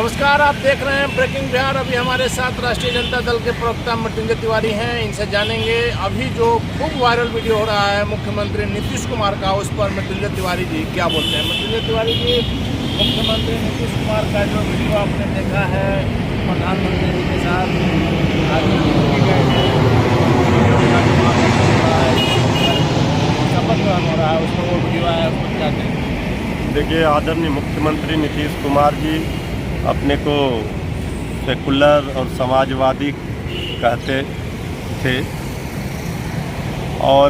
नमस्कार, आप देख रहे हैं ब्रेकिंग बिहार। अभी हमारे साथ राष्ट्रीय जनता दल के प्रवक्ता मृत्युंजय तिवारी हैं। इनसे जानेंगे अभी जो खूब वायरल वीडियो हो रहा है मुख्यमंत्री नीतीश कुमार का, उस पर मृत्युंजय तिवारी जी क्या बोलते हैं। मृत्युंजय तिवारी जी, मुख्यमंत्री नीतीश कुमार का जो वीडियो आपने देखा है प्रधानमंत्री जी के साथ शपथ ग्रहण हो रहा है, उसमें वो वीडियो आया, उसको क्या कहेंगे। देखिए, आदरणीय मुख्यमंत्री नीतीश कुमार जी अपने को सेकुलर और समाजवादी कहते थे, और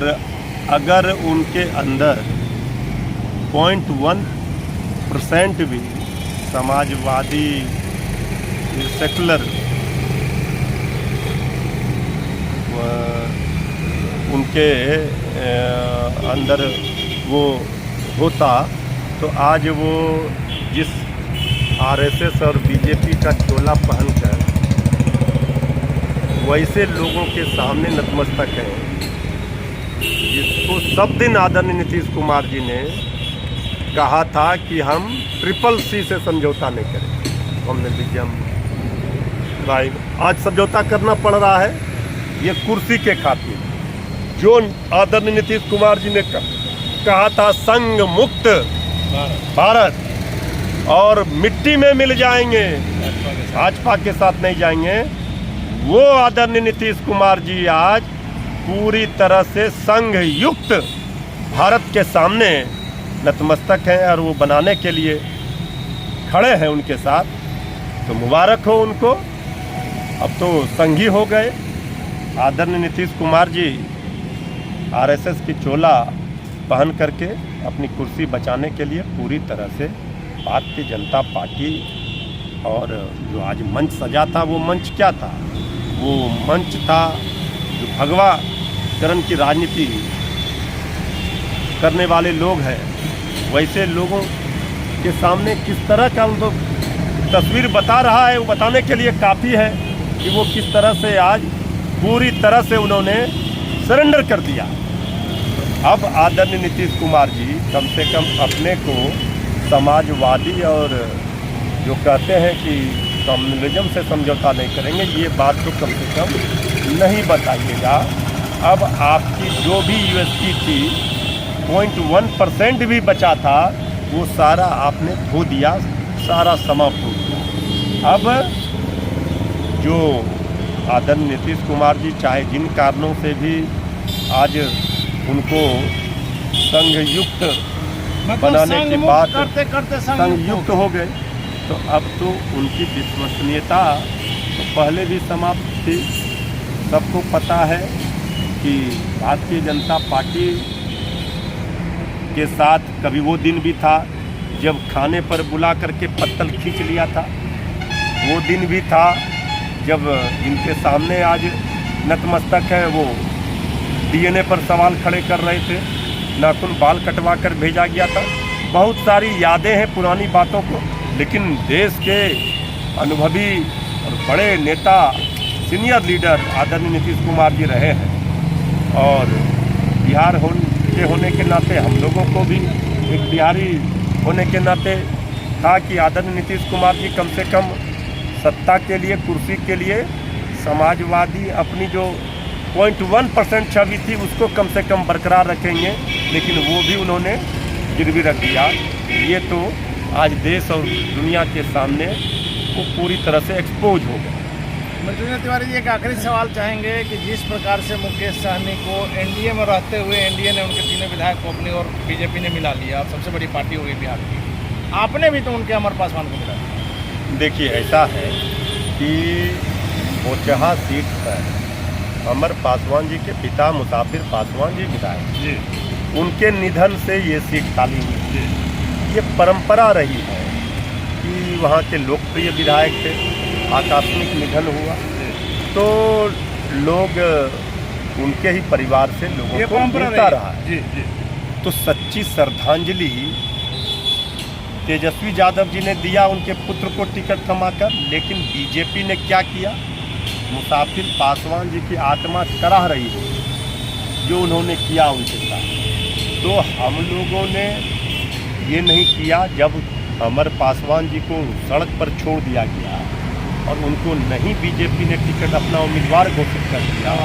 अगर उनके अंदर 0.1% भी समाजवादी सेकुलर उनके अंदर वो होता तो आज वो जिस आरएसएस और बीजेपी का चोला पहनकर वैसे लोगों के सामने नतमस्तक है, जिसको सब दिन आदरणीय नीतीश कुमार जी ने कहा था कि हम CCC से समझौता नहीं करेंगे। हमने लीजिए, हम भाई आज समझौता करना पड़ रहा है ये कुर्सी के खातिर। जो आदरणीय नीतीश कुमार जी ने कहा था संघ मुक्त भारत और मिट्टी में मिल जाएंगे, भाजपा के साथ नहीं जाएंगे, वो आदरणीय नीतीश कुमार जी आज पूरी तरह से संघ युक्त भारत के सामने नतमस्तक हैं और वो बनाने के लिए खड़े हैं उनके साथ। तो मुबारक हो उनको, अब तो संघी हो गए। आदरणीय नीतीश कुमार जी आरएसएस की चोला पहन करके अपनी कुर्सी बचाने के लिए पूरी तरह से भारतीय जनता पार्टी, और जो आज मंच सजा था वो मंच क्या था, वो मंच था जो भगवा करण की राजनीति करने वाले लोग हैं, वैसे लोगों के सामने किस तरह का उनको तस्वीर बता रहा है, वो बताने के लिए काफ़ी है कि वो किस तरह से आज पूरी तरह से उन्होंने सरेंडर कर दिया। अब आदरणीय नीतीश कुमार जी कम से कम अपने को समाजवादी और जो कहते हैं कि कम्युनिज्म से समझौता नहीं करेंगे, ये बात तो कम से कम नहीं बताइएगा। अब आपकी जो भी यूएसपी थी 0.1% भी बचा था वो सारा आपने खो दिया, सारा समाप्त हो गया। अब जो आदरणीय नीतीश कुमार जी चाहे जिन कारणों से भी आज उनको संघयुक्त बनाने के बाद संघयुक्त हो गए, तो अब तो उनकी विश्वसनीयता तो पहले भी समाप्त थी। सबको पता है कि भारतीय जनता पार्टी के साथ कभी वो दिन भी था जब खाने पर बुला करके पत्तल खींच लिया था, वो दिन भी था जब इनके सामने आज नतमस्तक है वो डीएनए पर सवाल खड़े कर रहे थे, नाखून बाल कटवा कर भेजा गया था। बहुत सारी यादें हैं पुरानी बातों को, लेकिन देश के अनुभवी और बड़े नेता, सीनियर लीडर आदरणीय नीतीश कुमार जी रहे हैं, और बिहार होने के नाते हम लोगों को भी एक बिहारी होने के नाते था कि आदरणीय नीतीश कुमार जी कम से कम सत्ता के लिए, कुर्सी के लिए समाजवादी अपनी जो 0.1% छवि थी उसको कम से कम बरकरार रखेंगे, लेकिन वो भी उन्होंने गिरवी रख दिया। ये तो आज देश और दुनिया के सामने वो पूरी तरह से एक्सपोज हो गया। मृत्युंजय तिवारी जी, एक आखिरी सवाल चाहेंगे कि जिस प्रकार से मुकेश सहनी को एनडीए में रहते हुए एनडीए ने उनके तीनों विधायक को अपनी और बीजेपी ने मिला लिया, अब सबसे बड़ी पार्टी हो गई बिहार की, आपने भी तो उनके अमर पासवान को मिला। देखिए, ऐसा है कि बोचहा सीट पर अमर पासवान जी के पिता मुसाफिर पासवान जी विधायक जी, उनके निधन से ये सीट खाली हुई। ये परंपरा रही है कि वहाँ के लोकप्रिय विधायक थे, आकस्मिक निधन हुआ तो लोग उनके ही परिवार से लोगों को मिलता रहा है। जी जी। तो सच्ची श्रद्धांजलि तेजस्वी यादव जी ने दिया उनके पुत्र को टिकट थमाकर, लेकिन बीजेपी ने क्या किया, मुसाफिर पासवान जी की आत्मा कराह रही है जो उन्होंने किया उनके साथ। तो हम लोगों ने ये नहीं किया, जब अमर पासवान जी को सड़क पर छोड़ दिया गया और उनको नहीं बीजेपी ने टिकट अपना उम्मीदवार घोषित कर दिया,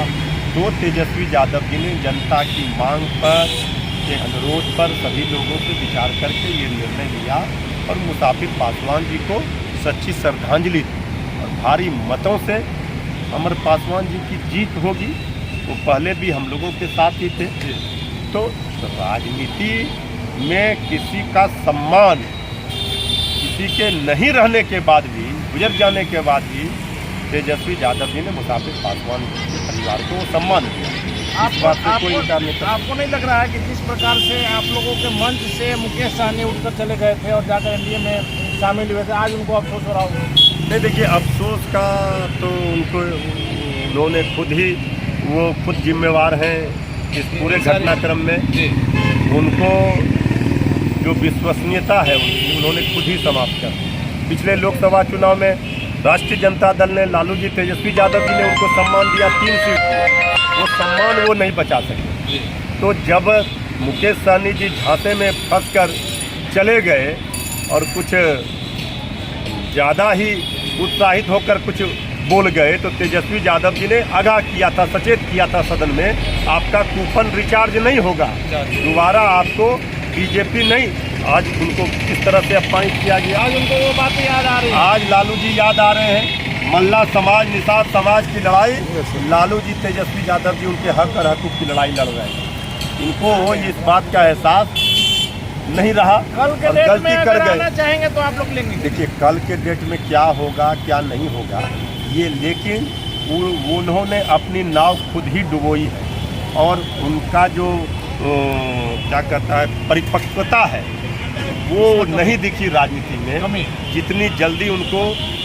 तो तेजस्वी यादव जी ने जनता की मांग पर, के अनुरोध पर सभी लोगों से विचार करके ये निर्णय लिया और मुसाफिर पासवान जी को सच्ची श्रद्धांजलि दी और भारी मतों से अमर पासवान जी की जीत होगी। वो पहले भी हम लोगों के साथ ही थे। तो राजनीति में किसी का सम्मान, किसी के नहीं रहने के बाद भी, गुजर जाने के बाद भी तेजस्वी यादव जी ने मुसाफिर पासवान के परिवार को सम्मान दिया। इस बात से कोई इनकार नहीं करता। आपको नहीं लग रहा है कि जिस प्रकार से आप लोगों के मंच से मुकेश सहनी उठकर चले गए थे और जाकर एनडीए में शामिल हुए थे, आज उनको अफसोस हो रहा होगा? नहीं, देखिए, अफसोस का तो उन्होंने खुद जिम्मेवार हैं इस पूरे घटनाक्रम में। उनको जो विश्वसनीयता है उन्होंने खुद ही समाप्त कर दी। पिछले लोकसभा चुनाव में राष्ट्रीय जनता दल ने लालू जी, तेजस्वी यादव जी ने उनको सम्मान दिया 3 सीट दिया, वो सम्मान वो नहीं बचा सके। तो जब मुकेश सहनी जी झांसे में फंसकर चले गए और कुछ ज़्यादा ही उत्साहित होकर कुछ बोल गए, तो तेजस्वी यादव जी ने आगाह किया था, सचेत किया था सदन में, आपका कूपन रिचार्ज नहीं होगा, दोबारा आपको बीजेपी नहीं। आज उनको किस तरह से अपमानित किया गया, आज उनको वो बातें याद आ रही है। आज लालू जी याद आ रहे हैं। मल्ला समाज, निषाद समाज की लड़ाई, लालू जी, तेजस्वी यादव जी उनके हक और हकूक़ की लड़ाई लड़ रहे हैं। इनको इस बात का एहसास नहीं रहा, कल के डेट में अगर आना चाहेंगे तो आप लोग लेंगे। देखिए, कल के डेट में क्या होगा क्या नहीं होगा ये, लेकिन उन्होंने अपनी नाव खुद ही डुबोई है और उनका जो क्या कहता है परिपक्वता है वो नहीं दिखी राजनीति में। जितनी जल्दी उनको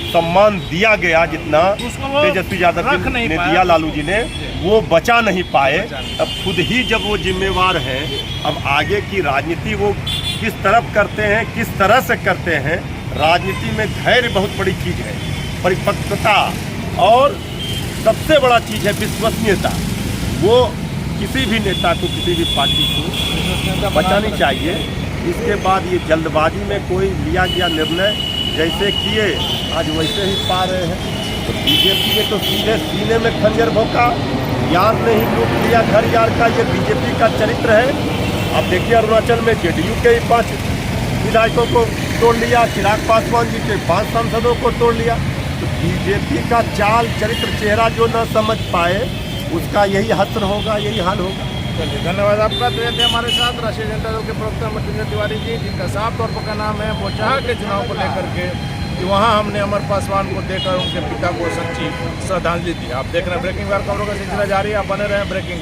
सम्मान दिया गया, जितना तेजस्वी यादव जी ने दिया लालू जी ने, वो बचा नहीं पाए। अब खुद ही जब वो जिम्मेवार हैं, अब आगे की राजनीति वो किस तरफ करते हैं, किस तरह से करते हैं। राजनीति में धैर्य बहुत बड़ी चीज़ है, परिपक्वता, और सबसे बड़ा चीज़ है विश्वसनीयता। वो किसी भी नेता को, किसी भी पार्टी को बचानी चाहिए। इसके बाद ये जल्दबाजी में कोई लिया गया निर्णय जैसे किए आज वैसे ही पा रहे हैं। तो बीजेपी ने तो सीधे सीने में खंजर भोंका, यार ने ही लूट लिया घर यार का, ये बीजेपी का चरित्र है। अब देखिए, अरुणाचल में जेडीयू के 5 विधायकों को तोड़ लिया, चिराग पासवान जी के 5 सांसदों को तोड़ लिया। तो बीजेपी का चाल, चरित्र, चेहरा जो न समझ पाए उसका यही हश्र होगा, यही हाल होगा। चलिए, धन्यवाद आपका। तो ये थे हमारे साथ राष्ट्रीय जनता दल के प्रवक्ता मृत्युंजय तिवारी जी, जिनका साफ तौर पर का नाम है बोचहा के चुनाव को लेकर के कि वहाँ हमने अमर पासवान को देकर उनके पिता को सच्ची श्रद्धांजलि दी। आप देख रहे हैं ब्रेकिंग खबरों का सिलसिला जारी है, आप बने रहें ब्रेकिंग।